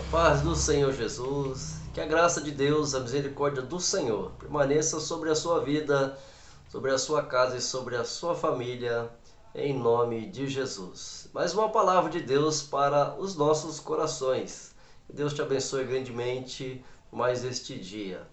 Paz do Senhor Jesus, que a graça de Deus, a misericórdia do Senhor permaneça sobre a sua vida, sobre a sua casa e sobre a sua família, em nome de Jesus. Mais uma palavra de Deus para os nossos corações. Que Deus te abençoe grandemente mais este dia.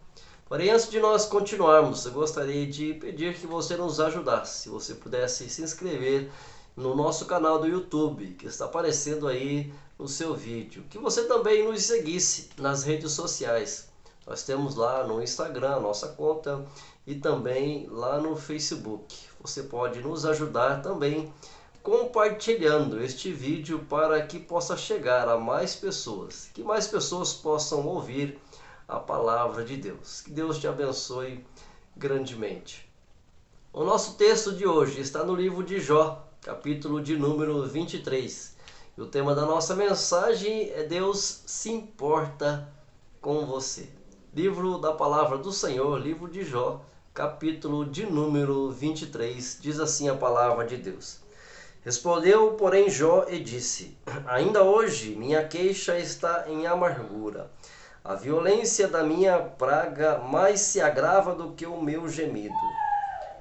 Porém, antes de nós continuarmos, eu gostaria de pedir que você nos ajudasse, se você pudesse se inscrever no nosso canal do YouTube, que está aparecendo aí no seu vídeo, que você também nos seguisse nas redes sociais. Nós temos lá no Instagram a nossa conta e também lá no Facebook. Você pode nos ajudar também compartilhando este vídeo para que possa chegar a mais pessoas, que mais pessoas possam ouvir a palavra de Deus. Que Deus te abençoe grandemente. O nosso texto de hoje está no livro de Jó, capítulo de número 23. E o tema da nossa mensagem é Deus se importa com você. Livro da palavra do Senhor, livro de Jó, capítulo de número 23. Diz assim a palavra de Deus. Respondeu, porém, Jó e disse: Ainda hoje minha queixa está em amargura. A violência da minha praga mais se agrava do que o meu gemido.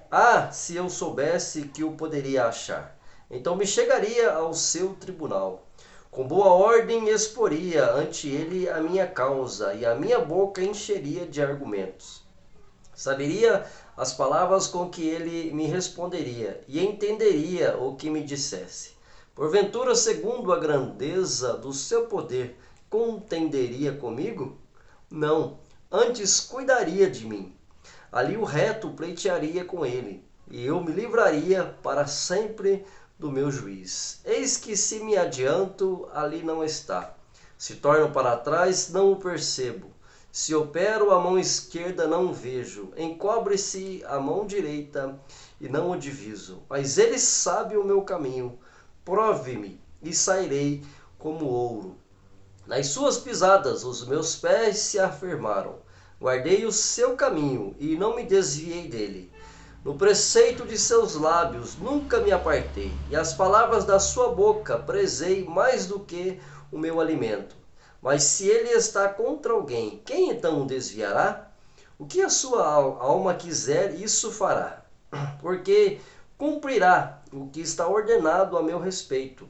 Ah, se eu soubesse que o poderia achar, então me chegaria ao seu tribunal. Com boa ordem exporia ante ele a minha causa, e a minha boca encheria de argumentos. Saberia as palavras com que ele me responderia, e entenderia o que me dissesse. Porventura, segundo a grandeza do seu poder, contenderia comigo? Não, antes cuidaria de mim. Ali o reto pleitearia com ele, e eu me livraria para sempre do meu juiz. Eis que se me adianto, ali não está. Se torno para trás, não o percebo. Se opero a mão esquerda, não o vejo. Encobre-se a mão direita, e não o diviso. Mas ele sabe o meu caminho. Prove-me, e sairei como ouro. Nas suas pisadas, os meus pés se afirmaram. Guardei o seu caminho e não me desviei dele. No preceito de seus lábios nunca me apartei, e as palavras da sua boca prezei mais do que o meu alimento. Mas se ele está contra alguém, quem então o desviará? O que a sua alma quiser, isso fará, porque cumprirá o que está ordenado a meu respeito.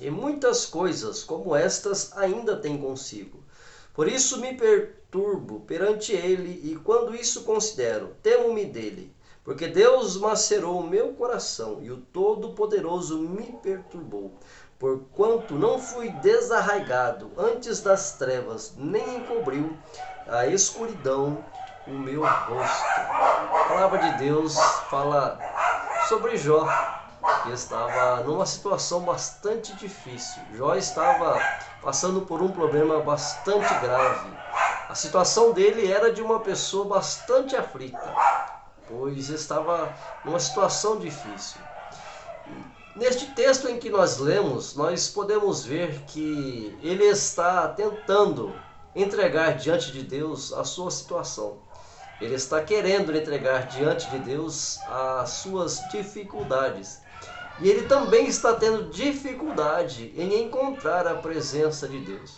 E muitas coisas como estas ainda tem consigo. Por isso me perturbo perante ele, e quando isso considero, temo-me dele. Porque Deus macerou o meu coração, e o Todo-Poderoso me perturbou. Porquanto não fui desarraigado antes das trevas, nem encobriu a escuridão o meu rosto. A palavra de Deus fala sobre Jó, que estava numa situação bastante difícil. Jó estava passando por um problema bastante grave. A situação dele era de uma pessoa bastante aflita, pois estava numa situação difícil. Neste texto em que nós lemos, nós podemos ver que ele está tentando entregar diante de Deus a sua situação. Ele está querendo entregar diante de Deus as suas dificuldades. E ele também está tendo dificuldade em encontrar a presença de Deus.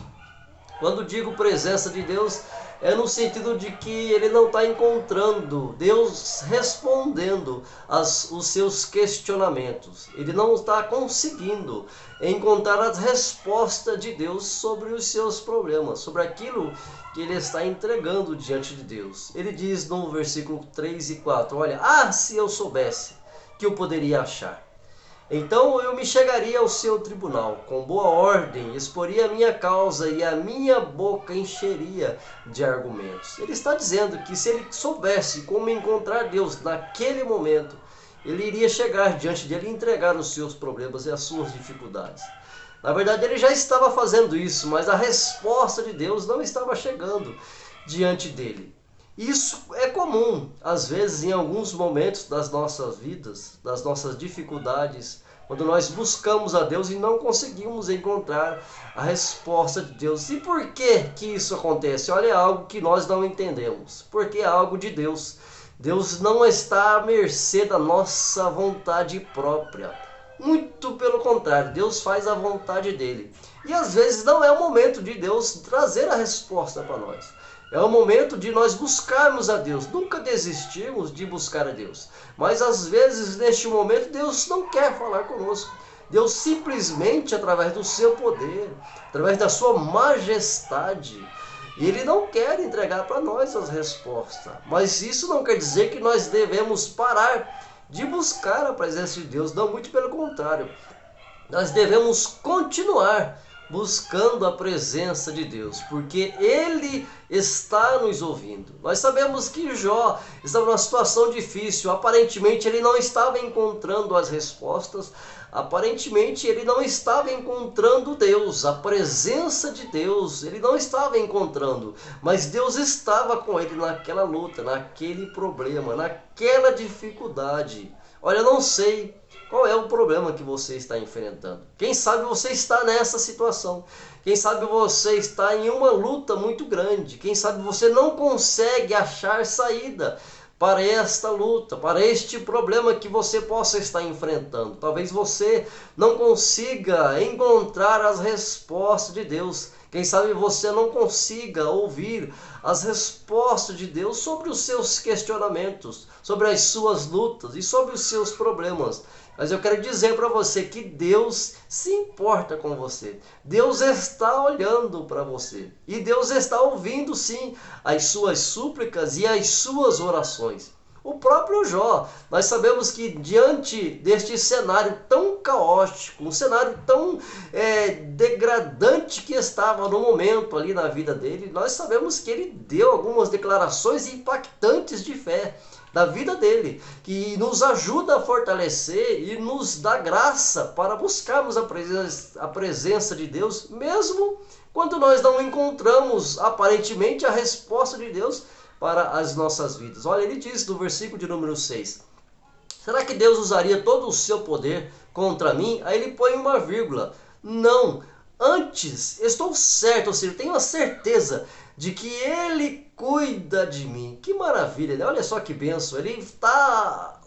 Quando digo presença de Deus, é no sentido de que ele não está encontrando Deus respondendo os seus questionamentos. Ele não está conseguindo encontrar a resposta de Deus sobre os seus problemas, sobre aquilo que ele está entregando diante de Deus. Ele diz no versículo 3 e 4, olha, se eu soubesse que eu poderia achar. Então eu me chegaria ao seu tribunal, com boa ordem, exporia a minha causa e a minha boca encheria de argumentos. Ele está dizendo que se ele soubesse como encontrar Deus naquele momento, ele iria chegar diante dele e entregar os seus problemas e as suas dificuldades. Na verdade, ele já estava fazendo isso, mas a resposta de Deus não estava chegando diante dele. Isso é comum, às vezes, em alguns momentos das nossas vidas, das nossas dificuldades, quando nós buscamos a Deus e não conseguimos encontrar a resposta de Deus. E por que isso acontece? Olha, é algo que nós não entendemos, porque é algo de Deus. Deus não está à mercê da nossa vontade própria. Muito pelo contrário, Deus faz a vontade dele. E às vezes não é o momento de Deus trazer a resposta para nós. É o momento de nós buscarmos a Deus. Nunca desistirmos de buscar a Deus. Mas às vezes, neste momento, Deus não quer falar conosco. Deus simplesmente, através do seu poder, através da sua majestade, Ele não quer entregar para nós as respostas. Mas isso não quer dizer que nós devemos parar de buscar a presença de Deus. Não, muito pelo contrário. Nós devemos continuar buscando a presença de Deus, porque Ele está nos ouvindo. Nós sabemos que Jó estava numa situação difícil, aparentemente ele não estava encontrando as respostas, aparentemente ele não estava encontrando Deus, a presença de Deus, ele não estava encontrando, mas Deus estava com ele naquela luta, naquele problema, naquela dificuldade. Olha, eu não sei qual é o problema que você está enfrentando. Quem sabe você está nessa situação. Quem sabe você está em uma luta muito grande. Quem sabe você não consegue achar saída para esta luta, para este problema que você possa estar enfrentando. Talvez você não consiga encontrar as respostas de Deus. Quem sabe você não consiga ouvir as respostas de Deus sobre os seus questionamentos, sobre as suas lutas e sobre os seus problemas. Mas eu quero dizer para você que Deus se importa com você. Deus está olhando para você. E Deus está ouvindo sim as suas súplicas e as suas orações. O próprio Jó, nós sabemos que diante deste cenário tão caótico, um cenário tão degradante que estava no momento ali na vida dele, nós sabemos que ele deu algumas declarações impactantes de fé da vida dele, que nos ajuda a fortalecer e nos dá graça para buscarmos a presença de Deus, mesmo quando nós não encontramos aparentemente a resposta de Deus para as nossas vidas. Olha, ele diz no versículo de número 6, será que Deus usaria todo o seu poder contra mim? Aí ele põe uma vírgula, não, antes estou certo, ou seja, tenho a certeza de que Ele cuida de mim. Que maravilha, né? Olha só que bênção. Ele está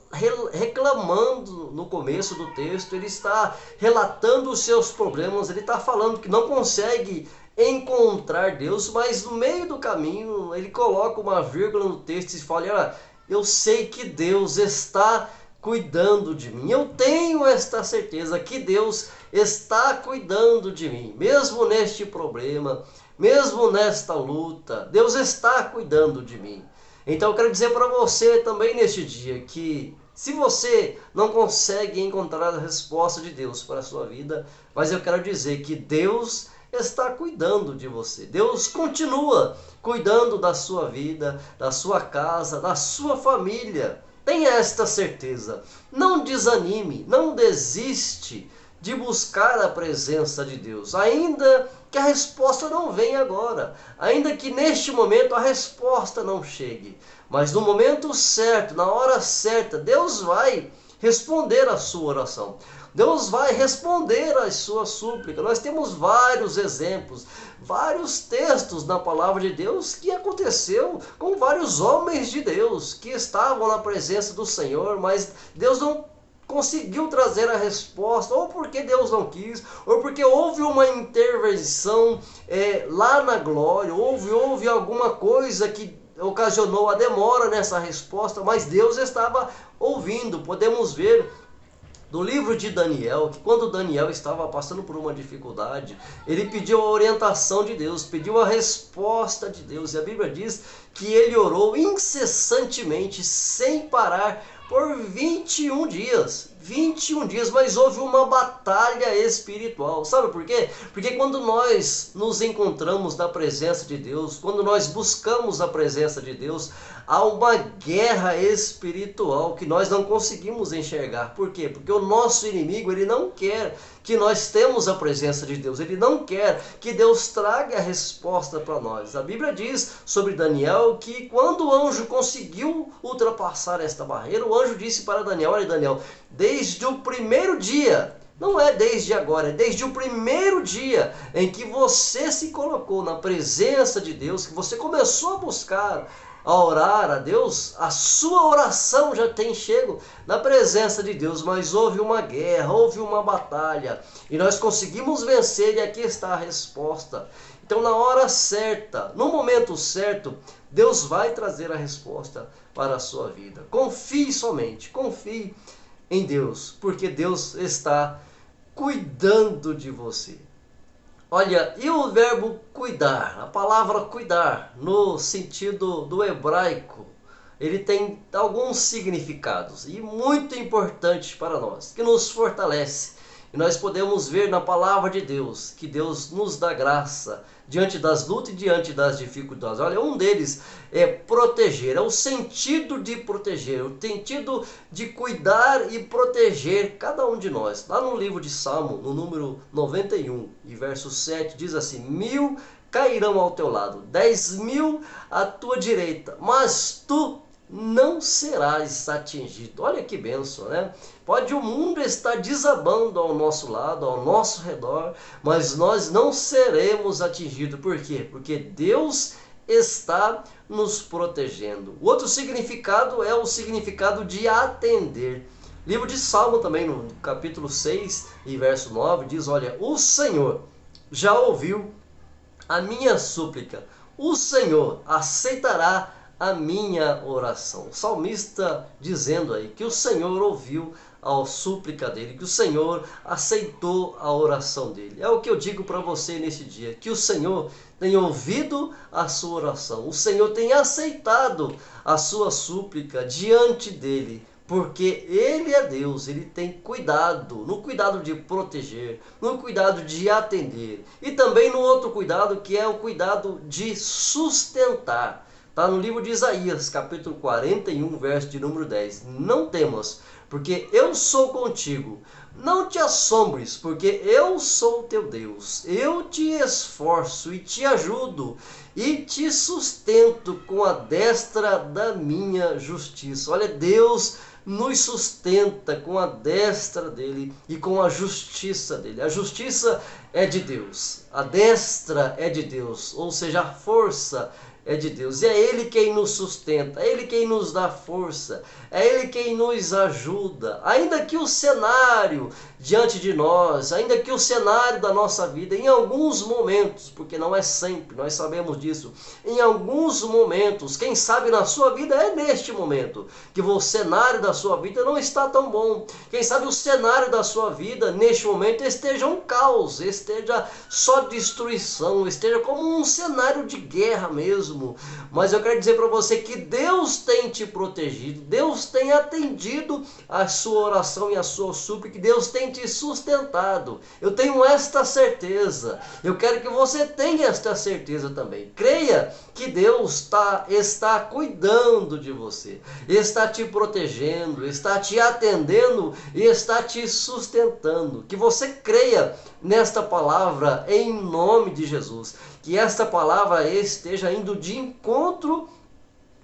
reclamando no começo do texto, ele está relatando os seus problemas, ele está falando que não consegue encontrar Deus, mas no meio do caminho ele coloca uma vírgula no texto e fala, olha, eu sei que Deus está cuidando de mim. Eu tenho esta certeza que Deus está cuidando de mim, mesmo neste problema, mesmo nesta luta, Deus está cuidando de mim. Então eu quero dizer para você também neste dia que se você não consegue encontrar a resposta de Deus para a sua vida, mas eu quero dizer que Deus está cuidando de você. Deus continua cuidando da sua vida, da sua casa, da sua família. Tenha esta certeza. Não desanime, não desiste de buscar a presença de Deus, ainda que a resposta não venha agora, ainda que neste momento a resposta não chegue, mas no momento certo, na hora certa, Deus vai responder a sua oração. Deus vai responder às suas súplicas. Nós temos vários exemplos, vários textos na palavra de Deus que aconteceu com vários homens de Deus que estavam na presença do Senhor, mas Deus não conseguiu trazer a resposta, ou porque Deus não quis, ou porque houve uma intervenção lá na glória, houve alguma coisa que ocasionou a demora nessa resposta, mas Deus estava ouvindo. Podemos ver do livro de Daniel, que quando Daniel estava passando por uma dificuldade, ele pediu a orientação de Deus, pediu a resposta de Deus, e a Bíblia diz que ele orou incessantemente, sem parar, por 21 dias. 21 dias, mas houve uma batalha espiritual. Sabe por quê? Porque quando nós nos encontramos na presença de Deus, quando nós buscamos a presença de Deus, há uma guerra espiritual que nós não conseguimos enxergar. Por quê? Porque o nosso inimigo, ele não quer que nós temos a presença de Deus. Ele não quer que Deus traga a resposta para nós. A Bíblia diz sobre Daniel que quando o anjo conseguiu ultrapassar esta barreira, o anjo disse para Daniel, olha Daniel, desde o primeiro dia, não é desde agora, é desde o primeiro dia em que você se colocou na presença de Deus, que você começou a buscar a orar a Deus, a sua oração já tem chego na presença de Deus, mas houve uma guerra, houve uma batalha, e nós conseguimos vencer, e aqui está a resposta. Então, na hora certa, no momento certo, Deus vai trazer a resposta para a sua vida. Confie somente, confie em Deus, porque Deus está cuidando de você. Olha, e o verbo cuidar, a palavra cuidar, no sentido do hebraico, ele tem alguns significados e muito importantes para nós, que nos fortalece. E nós podemos ver na palavra de Deus, que Deus nos dá graça diante das lutas e diante das dificuldades. Olha, um deles é proteger, é o sentido de proteger, o sentido de cuidar e proteger cada um de nós. Lá no livro de Salmo, no número 91, e verso 7, diz assim: 1000 cairão ao teu lado, 10.000 à tua direita, mas tu não serás atingido. Olha que bênção, né? Pode o mundo estar desabando ao nosso lado, ao nosso redor, mas nós não seremos atingidos. Por quê? Porque Deus está nos protegendo. O outro significado é o significado de atender. Livro de Salmo também, no capítulo 6 e verso 9, diz: olha, o Senhor já ouviu a minha súplica, o Senhor aceitará a minha oração. O salmista dizendo aí que o Senhor ouviu a súplica dele, que o Senhor aceitou a oração dele. É o que eu digo para você nesse dia, que o Senhor tem ouvido a sua oração, o Senhor tem aceitado a sua súplica diante dele, porque Ele é Deus, Ele tem cuidado, no cuidado de proteger, no cuidado de atender, e também no outro cuidado, que é o cuidado de sustentar. Está no livro de Isaías, capítulo 41, verso de número 10. Não temas, porque eu sou contigo. Não te assombres, porque eu sou teu Deus. Eu te esforço e te ajudo e te sustento com a destra da minha justiça. Olha, Deus nos sustenta com a destra dele e com a justiça dele. A justiça é de Deus, a destra é de Deus, ou seja, a força é de Deus, e é Ele quem nos sustenta, é Ele quem nos dá força, é Ele quem nos ajuda, ainda que o cenário diante de nós, ainda que o cenário da nossa vida, em alguns momentos, porque não é sempre, nós sabemos disso, em alguns momentos, quem sabe na sua vida é neste momento, que o cenário da sua vida não está tão bom, quem sabe o cenário da sua vida neste momento esteja um caos, esteja só destruição, esteja como um cenário de guerra mesmo. Mas eu quero dizer para você que Deus tem te protegido, Deus tem atendido a sua oração e a sua súplica, que Deus tem te sustentado. Eu tenho esta certeza, eu quero que você tenha esta certeza também. Creia que Deus está cuidando de você, está te protegendo, está te atendendo e está te sustentando. Que você creia nesta palavra em nome de Jesus. Que esta palavra esteja indo de encontro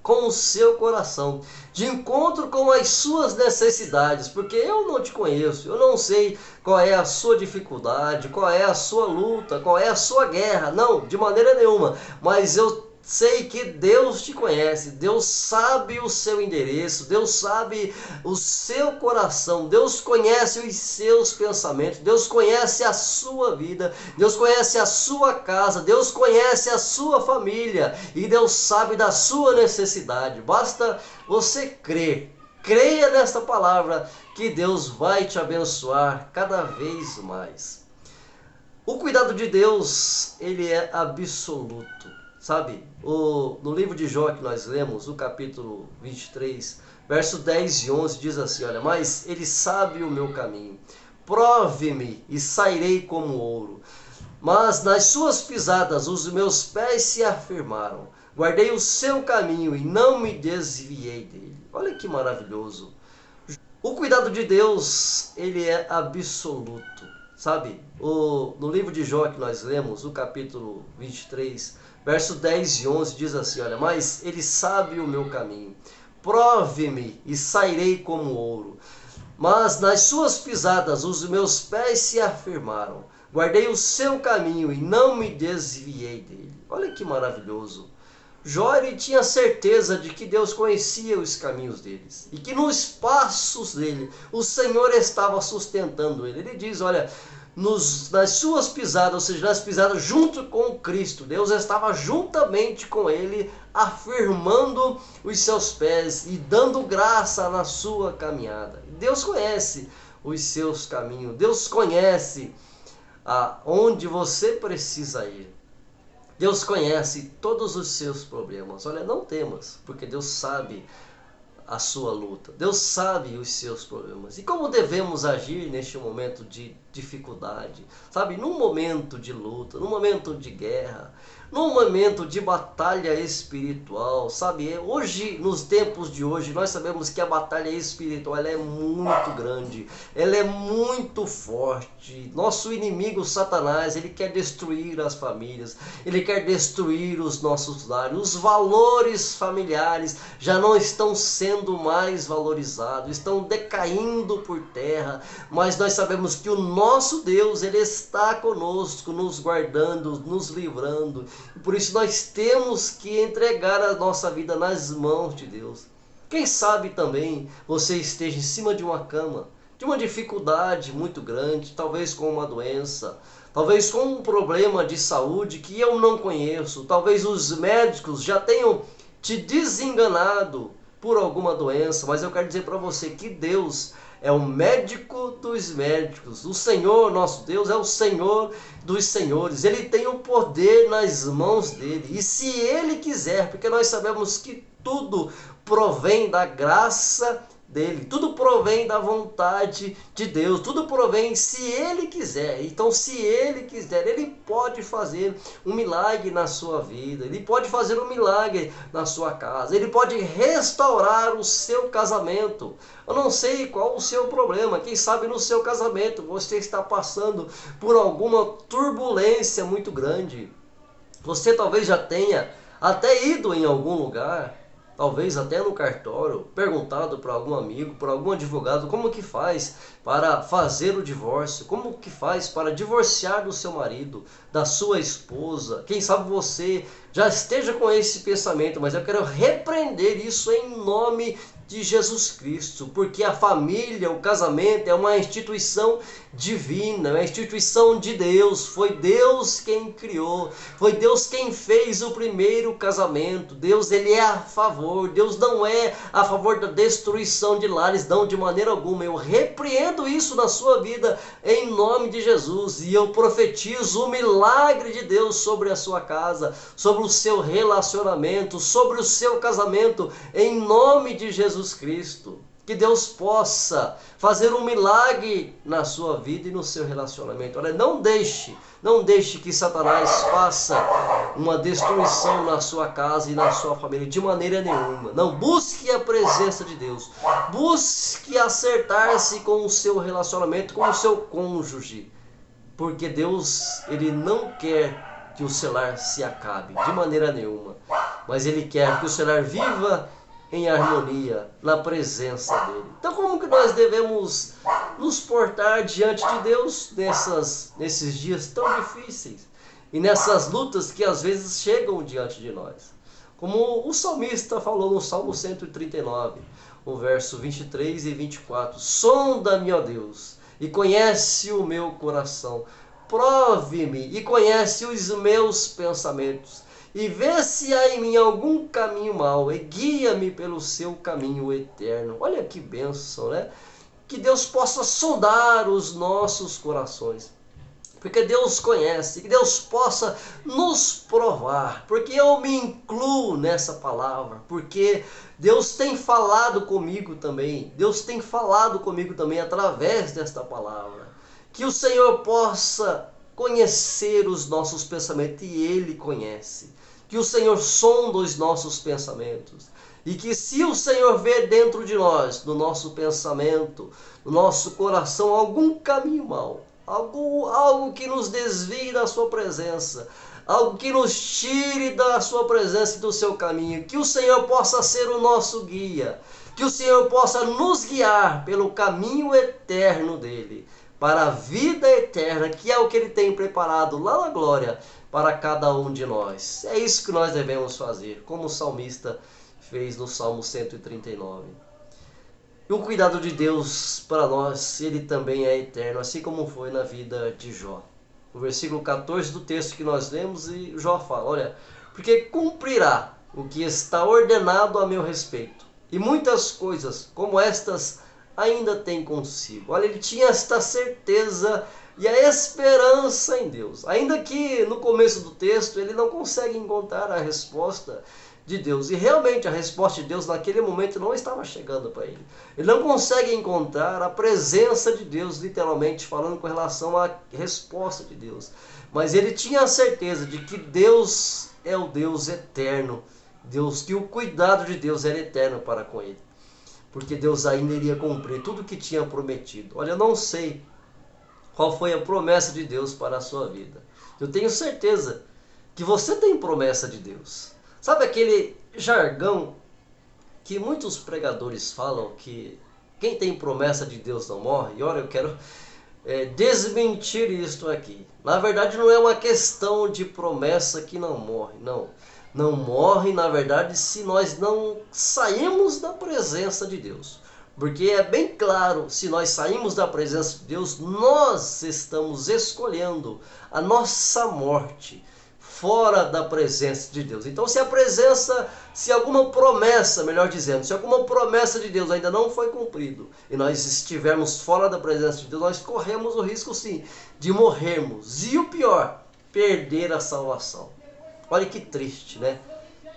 com o seu coração, de encontro com as suas necessidades, porque eu não te conheço, eu não sei qual é a sua dificuldade, qual é a sua luta, qual é a sua guerra, não, de maneira nenhuma, mas eu sei que Deus te conhece, Deus sabe o seu endereço, Deus sabe o seu coração, Deus conhece os seus pensamentos, Deus conhece a sua vida, Deus conhece a sua casa, Deus conhece a sua família e Deus sabe da sua necessidade. Basta você crer, creia nesta palavra que Deus vai te abençoar cada vez mais. O cuidado de Deus, ele é absoluto. Sabe, no livro de Jó que nós lemos, o capítulo 23, verso 10 e 11, diz assim, olha, mas ele sabe o meu caminho, prove-me e sairei como ouro, mas nas suas pisadas os meus pés se afirmaram, guardei o seu caminho e não me desviei dele. Olha que maravilhoso. O cuidado de Deus, ele é absoluto. Sabe, no livro de Jó que nós lemos, o capítulo 23, verso 10 e 11, diz assim, olha, mas ele sabe o meu caminho, prove-me e sairei como ouro, mas nas suas pisadas os meus pés se afirmaram, guardei o seu caminho e não me desviei dele. Olha que maravilhoso. Jó, ele tinha certeza de que Deus conhecia os caminhos deles e que nos passos dele o Senhor estava sustentando ele. Ele diz, olha, nas suas pisadas, ou seja, nas pisadas junto com Cristo, Deus estava juntamente com ele, afirmando os seus pés e dando graça na sua caminhada. Deus conhece os seus caminhos, Deus conhece aonde você precisa ir. Deus conhece todos os seus problemas. Olha, não temas, porque Deus sabe a sua luta. Deus sabe os seus problemas. E como devemos agir neste momento de dificuldade? Sabe, num momento de luta, num momento de guerra, num momento de batalha espiritual, sabe? Hoje, nos tempos de hoje, nós sabemos que a batalha espiritual ela é muito grande, ela é muito forte. Nosso inimigo Satanás, ele quer destruir as famílias, ele quer destruir os nossos lares. Os valores familiares já não estão sendo mais valorizados, estão decaindo por terra, mas nós sabemos que o nosso Deus, ele está conosco, nos guardando, nos livrando. E por isso nós temos que entregar a nossa vida nas mãos de Deus. Quem sabe também você esteja em cima de uma cama, de uma dificuldade muito grande, talvez com uma doença, talvez com um problema de saúde que eu não conheço, talvez os médicos já tenham te desenganado por alguma doença, mas eu quero dizer para você que Deus é o médico dos médicos. O Senhor, nosso Deus, é o Senhor dos senhores. Ele tem o poder nas mãos dele. E se ele quiser, porque nós sabemos que tudo provém da graça dele, tudo provém da vontade de Deus, tudo provém se ele quiser. Então, se ele quiser, ele pode fazer um milagre na sua vida, ele pode fazer um milagre na sua casa, ele pode restaurar o seu casamento. Eu não sei qual o seu problema, quem sabe no seu casamento você está passando por alguma turbulência muito grande. Você talvez já tenha até ido em algum lugar, talvez até no cartório, perguntado para algum amigo, para algum advogado, como que faz para fazer o divórcio, como que faz para divorciar do seu marido, da sua esposa. Quem sabe você já esteja com esse pensamento, mas eu quero repreender isso em nome de Jesus Cristo, porque a família, o casamento é uma instituição divina, é uma instituição de Deus. Foi Deus quem criou, foi Deus quem fez o primeiro casamento. Deus, ele é a favor, Deus não é a favor da destruição de lares, não, de maneira alguma. Eu repreendo isso na sua vida em nome de Jesus, e eu profetizo o milagre de Deus sobre a sua casa, sobre o seu relacionamento, sobre o seu casamento, em nome de Jesus Cristo. Que Deus possa fazer um milagre na sua vida e no seu relacionamento. Olha, não deixe que Satanás faça uma destruição na sua casa e na sua família, de maneira nenhuma. Não, busque a presença de Deus, busque acertar-se com o seu relacionamento, com o seu cônjuge, porque Deus, ele não quer que o seu lar se acabe, de maneira nenhuma, mas ele quer que o seu lar viva em harmonia, na presença dele. Então, como que nós devemos nos portar diante de Deus nesses dias tão difíceis e nessas lutas que às vezes chegam diante de nós? Como o salmista falou no Salmo 139, o verso 23 e 24: sonda-me, ó Deus, e conhece o meu coração, prove-me e conhece os meus pensamentos, e vê se há em mim algum caminho mau, e guia-me pelo seu caminho eterno. Olha que bênção, né? Que Deus possa sondar os nossos corações, porque Deus conhece, que Deus possa nos provar, porque eu me incluo nessa palavra, porque Deus tem falado comigo também, Deus tem falado comigo também através desta palavra. Que o Senhor possa conhecer os nossos pensamentos, e Ele conhece. Que o Senhor sonda os nossos pensamentos, e que se o Senhor vê dentro de nós, no nosso pensamento, no nosso coração, algum caminho mau, algo que nos desvie da sua presença, algo que nos tire da sua presença e do seu caminho, que o Senhor possa ser o nosso guia, que o Senhor possa nos guiar pelo caminho eterno dele, para a vida eterna, que é o que ele tem preparado lá na glória para cada um de nós. É isso que nós devemos fazer, como o salmista fez no Salmo 139. E o cuidado de Deus para nós, ele também é eterno, assim como foi na vida de Jó. O versículo 14 do texto que nós lemos, e Jó fala, olha, porque cumprirá o que está ordenado a meu respeito, e muitas coisas como estas ainda tem consigo. Olha, ele tinha esta certeza e a esperança em Deus. Ainda que no começo do texto ele não consegue encontrar a resposta de Deus. E realmente a resposta de Deus naquele momento não estava chegando para ele. Ele não consegue encontrar a presença de Deus, literalmente falando, com relação à resposta de Deus. Mas ele tinha a certeza de que Deus é o Deus eterno. Deus, que o cuidado de Deus era eterno para com ele. Porque Deus ainda iria cumprir tudo o que tinha prometido. Olha, eu não sei qual foi a promessa de Deus para a sua vida. Eu tenho certeza que você tem promessa de Deus. Sabe aquele jargão que muitos pregadores falam, que quem tem promessa de Deus não morre? E olha, eu quero desmentir isto aqui. Na verdade, não é uma questão de promessa que não morre, não. Não morre, na verdade, se nós não saímos da presença de Deus. Porque é bem claro, se nós saímos da presença de Deus, nós estamos escolhendo a nossa morte fora da presença de Deus. Então, se alguma promessa, melhor dizendo, se alguma promessa de Deus ainda não foi cumprida e nós estivermos fora da presença de Deus, nós corremos o risco, sim, de morrermos. E o pior, perder a salvação. Olha que triste, né?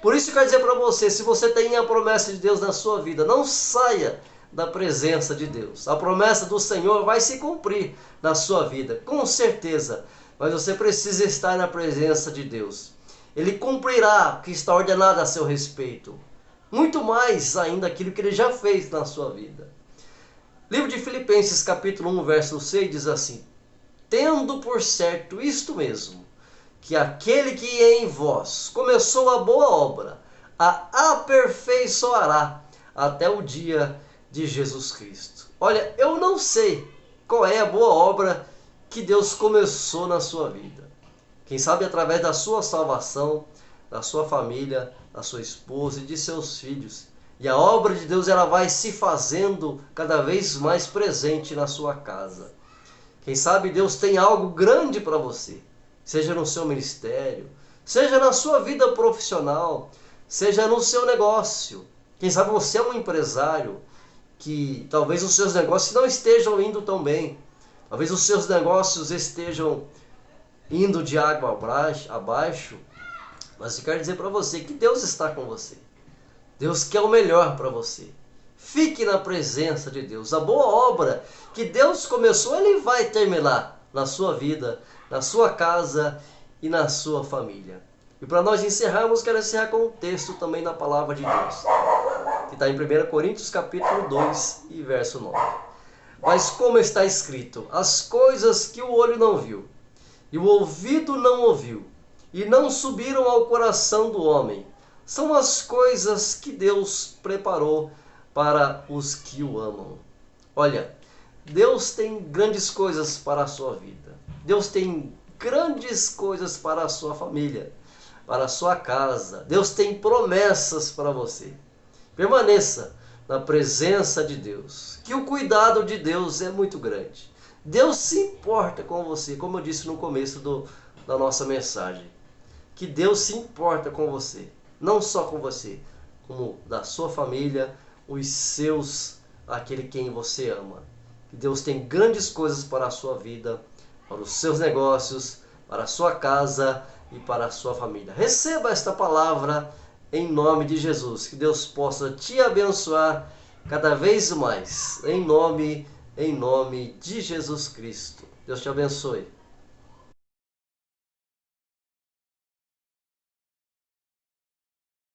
Por isso eu quero dizer para você, se você tem a promessa de Deus na sua vida, não saia da presença de Deus. A promessa do Senhor vai se cumprir na sua vida, com certeza. Mas você precisa estar na presença de Deus. Ele cumprirá o que está ordenado a seu respeito. Muito mais ainda aquilo que ele já fez na sua vida. Livro de Filipenses, capítulo 1, verso 6, diz assim: tendo por certo isto mesmo, que aquele que em vós começou a boa obra, a aperfeiçoará até o dia de Jesus Cristo. Olha, eu não sei qual é a boa obra que Deus começou na sua vida. Quem sabe através da sua salvação, da sua família, da sua esposa e de seus filhos. E a obra de Deus, ela vai se fazendo cada vez mais presente na sua casa. Quem sabe Deus tem algo grande para você. Seja no seu ministério, seja na sua vida profissional, seja no seu negócio. Quem sabe você é um empresário que talvez os seus negócios não estejam indo tão bem. Talvez os seus negócios estejam indo de água abaixo. Mas eu quero dizer para você que Deus está com você. Deus quer o melhor para você. Fique na presença de Deus. A boa obra que Deus começou, Ele vai terminar na sua vida, na sua casa e na sua família. E para nós encerrarmos, quero encerrar com um texto também na palavra de Deus, que está em 1 Coríntios capítulo 2 e verso 9. Mas como está escrito, as coisas que o olho não viu, e o ouvido não ouviu, e não subiram ao coração do homem, são as coisas que Deus preparou para os que o amam. Olha, Deus tem grandes coisas para a sua vida. Deus tem grandes coisas para a sua família, para a sua casa. Deus tem promessas para você. Permaneça na presença de Deus, que o cuidado de Deus é muito grande. Deus se importa com você, como eu disse no começo da nossa mensagem. Que Deus se importa com você, não só com você, como da sua família, os seus, aquele quem você ama. Que Deus tem grandes coisas para a sua vida, para os seus negócios, para a sua casa e para a sua família. Receba esta palavra em nome de Jesus. Que Deus possa te abençoar cada vez mais. Em nome de Jesus Cristo. Deus te abençoe.